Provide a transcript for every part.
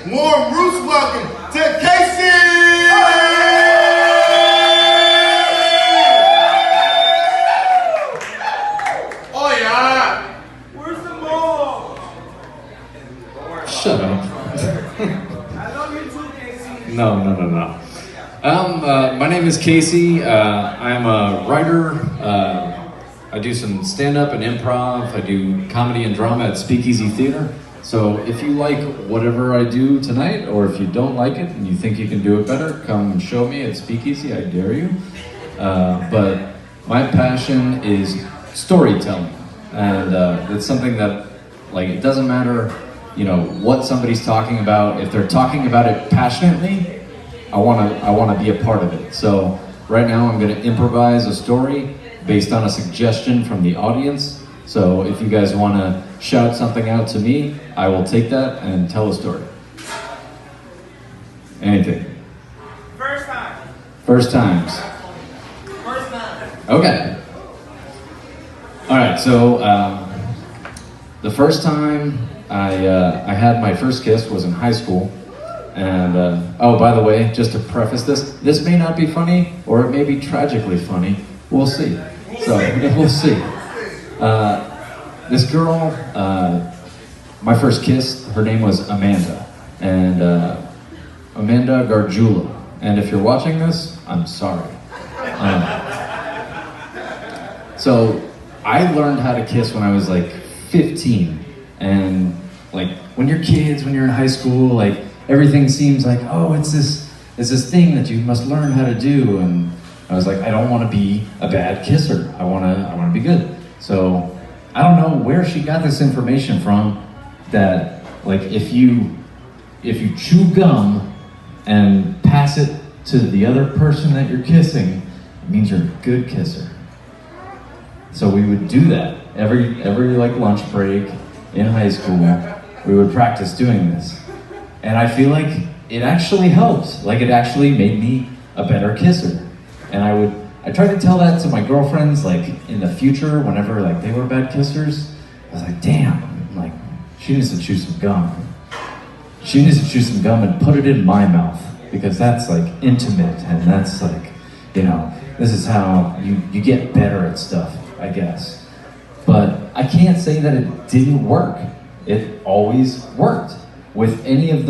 Warm roots welcome to Casey! Oh yeah! Where's the ball? Shut up. I love you too, Casey. No. My name is Casey. I'm a writer. I do some stand-up and improv. I do comedy and drama at Speakeasy Theater. So if you like whatever I do tonight, or if you don't like it and you think you can do it better, come show me at Speakeasy, I dare you. But my passion is storytelling. And it's something that, like, it doesn't matter, you know, what somebody's talking about. If they're talking about it passionately, I wanna be a part of it. So right now I'm gonna improvise a story based on a suggestion from the audience. So if you guys wanna shout something out to me, I will take that and tell a story. Anything. First time. First times. First time. Okay. All right, so the first time I had my first kiss was in high school. And, oh, by the way, just to preface this may not be funny, or it may be tragically funny. We'll see. So, we'll see. This girl, my first kiss, her name was Amanda. And Amanda Gargiulo. And if you're watching this, I'm sorry. So, I learned how to kiss when I was like 15. And like, when you're kids, when you're in high school, like, everything seems like, oh, it's this thing that you must learn how to do. And I was like, I don't want to be a bad kisser. I want to be good. So I don't know where she got this information from that, like, if you chew gum and pass it to the other person that you're kissing, it means you're a good kisser. So we would do that every like lunch break in high school. We would practice doing this. And I feel like it actually helped. Like, it actually made me a better kisser. And I tried to tell that to my girlfriends, like, in the future, whenever, like, they were bad kissers. I was like, damn, like, she needs to chew some gum. She needs to chew some gum and put it in my mouth, because that's, like, intimate, and that's, like, you know, this is how you get better at stuff, I guess. But I can't say that it didn't work. It always worked. With any of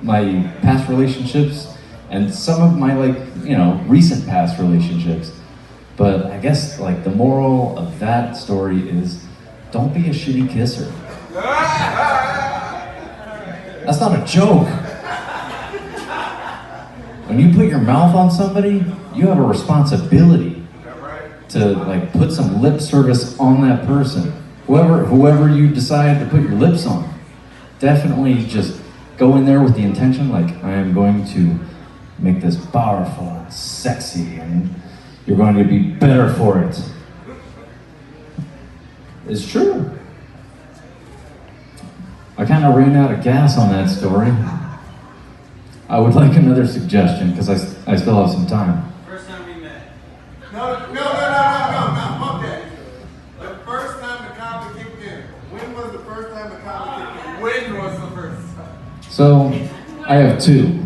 my past relationships, and some of my, like, you know, recent past relationships. But I guess, like, the moral of that story is, don't be a shitty kisser. That's not a joke. When you put your mouth on somebody, you have a responsibility to, like, put some lip service on that person. Whoever you decide to put your lips on. Definitely just go in there with the intention, like, I am going to make this powerful and sexy, and you're going to be better for it. It's true. I kind of ran out of gas on that story. I would like another suggestion, because I still have some time. First time we met. No, fuck that. The first time the comedy kicked in. When was the first time the comedy kicked in? When was the first time? So, I have two.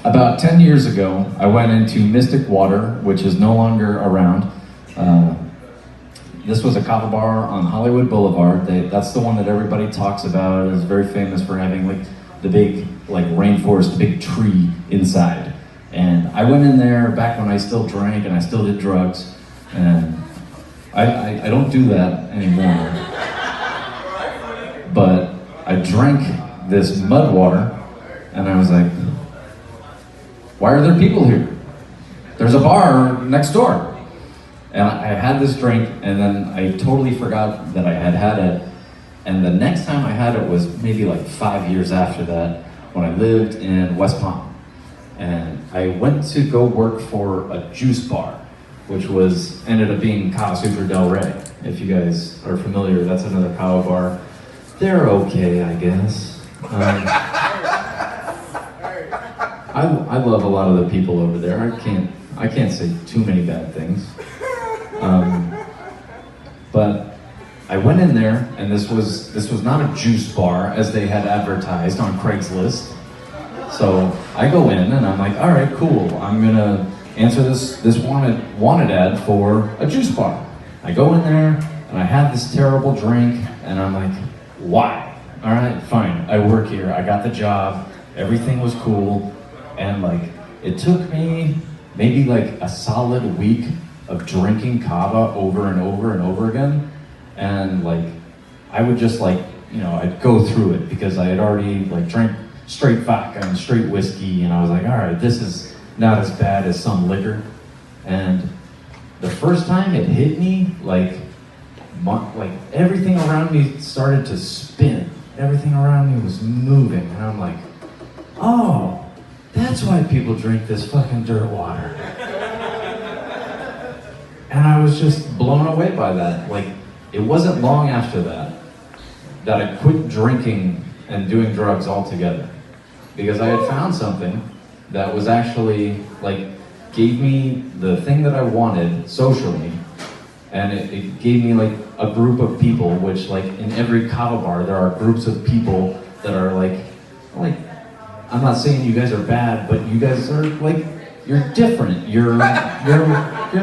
About 10 years ago, I went into Mystic Water, which is no longer around. This was a kava bar on Hollywood Boulevard. That's the one that everybody talks about. It's very famous for having, like, the big, like, rainforest, big tree inside. And I went in there back when I still drank and I still did drugs. And I don't do that anymore. But I drank this mud water, and I was like, why are there people here? There's a bar next door. And I had this drink, and then I totally forgot that I had it. And the next time I had it was maybe like 5 years after that, when I lived in West Palm. And I went to go work for a juice bar, which ended up being Kava Sutra Del Rey. If you guys are familiar, that's another kava bar. They're okay, I guess. I love a lot of the people over there. I can't say too many bad things. But I went in there, and this was not a juice bar as they had advertised on Craigslist. So I go in and I'm like, all right, cool. I'm gonna answer this wanted ad for a juice bar. I go in there and I have this terrible drink, and I'm like, why? All right, fine. I work here. I got the job. Everything was cool, and like it took me maybe like a solid week of drinking kava over and over and over again. And like, I would just like, I'd go through it because I had already like drank straight vodka and straight whiskey, and I was like, all right, this is not as bad as some liquor. And the first time it hit me, like everything around me started to spin. Everything around me was moving, and I'm like, oh, that's why people drink this fucking dirt water. And I was just blown away by that. Like, it wasn't long after that I quit drinking and doing drugs altogether, because I had found something that was actually like gave me the thing that I wanted socially, and it gave me like a group of people, which like in every kava bar there are groups of people that are like I'm not saying you guys are bad, but you guys are like, you're different. You're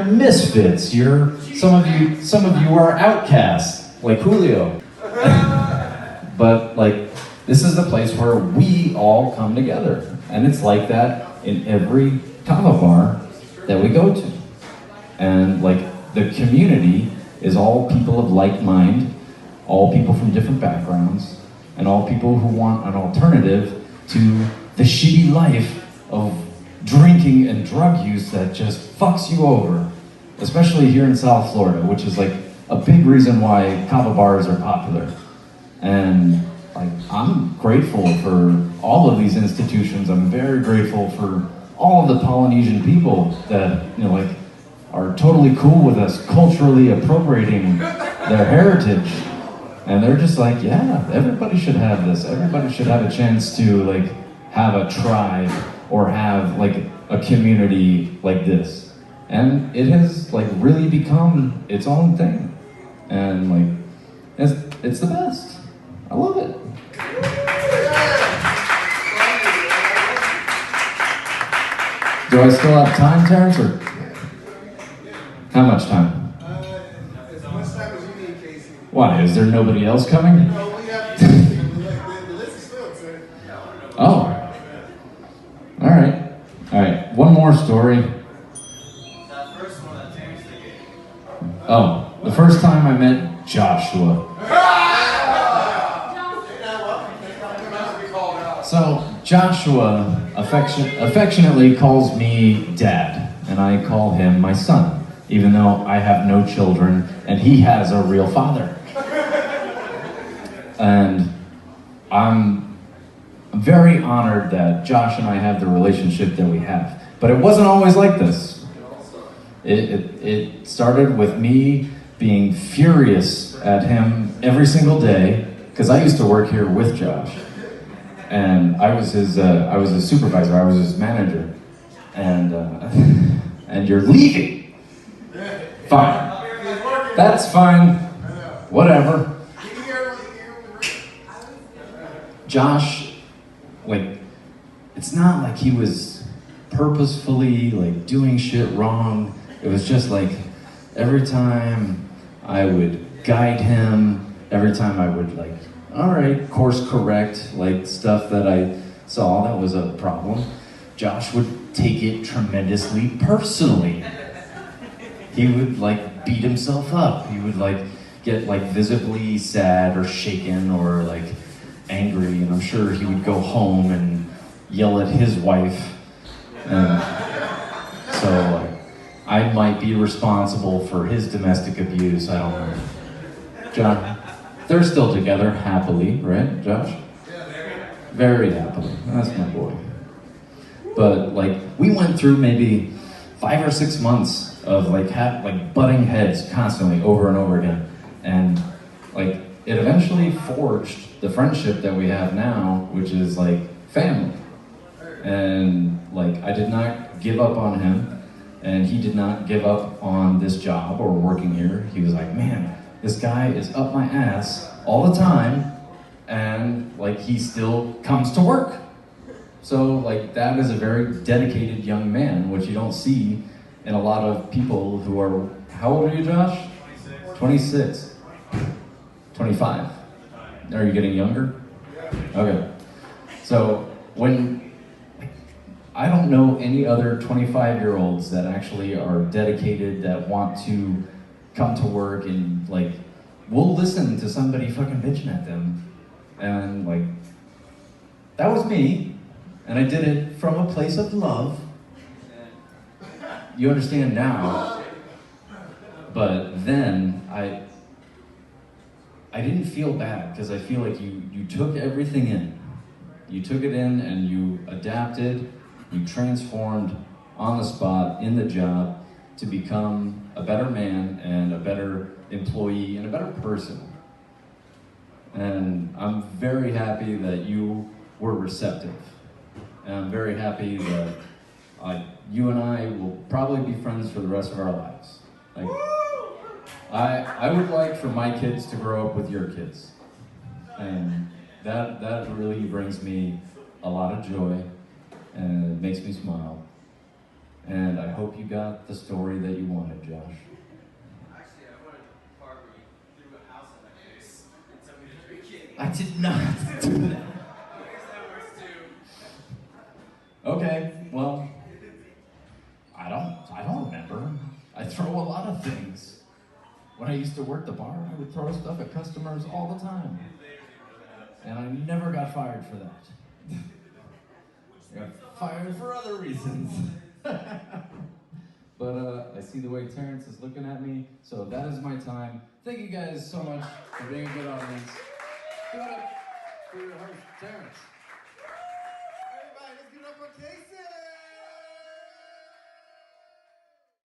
misfits. Some of you are outcasts, like Julio. But like, this is the place where we all come together, and it's like that in every kava bar that we go to. And like, the community is all people of like mind, all people from different backgrounds, and all people who want an alternative to the shitty life of drinking and drug use that just fucks you over, especially here in South Florida, which is like a big reason why kava bars are popular. And like, I'm grateful for all of these institutions. I'm very grateful for all of the Polynesian people that, like, are totally cool with us culturally appropriating their heritage. And they're just like, yeah, everybody should have this. Everybody should have a chance to like have a tribe or have like a community like this. And it has like really become its own thing. And like, it's the best. I love it. Do I still have time, Terrence, or how much time? As much time as you need, Casey. Why? Is there nobody else coming? No, we have to. The list is filled, sir. Oh. All right. All right. One more story. That first one that Terrence gave. Oh, the first time I met Joshua. So Joshua affectionately calls me Dad, and I call him my son, even though I have no children and he has a real father. And I'm very honored that Josh and I have the relationship that we have. But it wasn't always like this. It started with me being furious at him every single day, because I used to work here with Josh. And I was his supervisor, I was his manager. And you're leaving. Fine. That's fine. Whatever. Josh, like, it's not like he was purposefully like doing shit wrong. It was just like every time I would guide him, every time I would like, all right, course correct, like stuff that I saw that was a problem, Josh would take it tremendously personally. He would like beat himself up. He would like get like visibly sad or shaken or like angry, and I'm sure he would go home and yell at his wife. And so like, I might be responsible for his domestic abuse, I don't know. John, they're still together happily, right, Josh? Very happily. That's my boy. But like, we went through maybe 5 or 6 months of like butting heads constantly over and over again, and like it eventually forged the friendship that we have now, which is like family. And like, I did not give up on him, and he did not give up on this job or working here. He was like, man, this guy is up my ass all the time, and like he still comes to work. So like that is a very dedicated young man, which you don't see in a lot of people who are, how old are you, Josh? 26. 25. Are you getting younger? Okay. So when, I don't know any other 25-year-olds that actually are dedicated, that want to come to work and like, will listen to somebody fucking bitching at them. And like, that was me. And I did it from a place of love. You understand now. But then I didn't feel bad because I feel like you took everything in. You took it in and you adapted, you transformed on the spot, in the job, to become a better man and a better employee and a better person. And I'm very happy that you were receptive. And I'm very happy that you and I will probably be friends for the rest of our lives. Like, I would like for my kids to grow up with your kids. And that really brings me a lot of joy, and it makes me smile. And I hope you got the story that you wanted, Josh. Actually, I wanted the part where you threw a house in my face and told me to drink it. I did not do that. I guess that works too. Okay, well, I don't remember. I throw a lot of things. When I used to work the bar, I would throw stuff at customers all the time. And I never got fired for that. I got fired for other reasons. But I see the way Terrence is looking at me, so that is my time. Thank you guys so much for being a good audience. Give it up for your host, Terrence.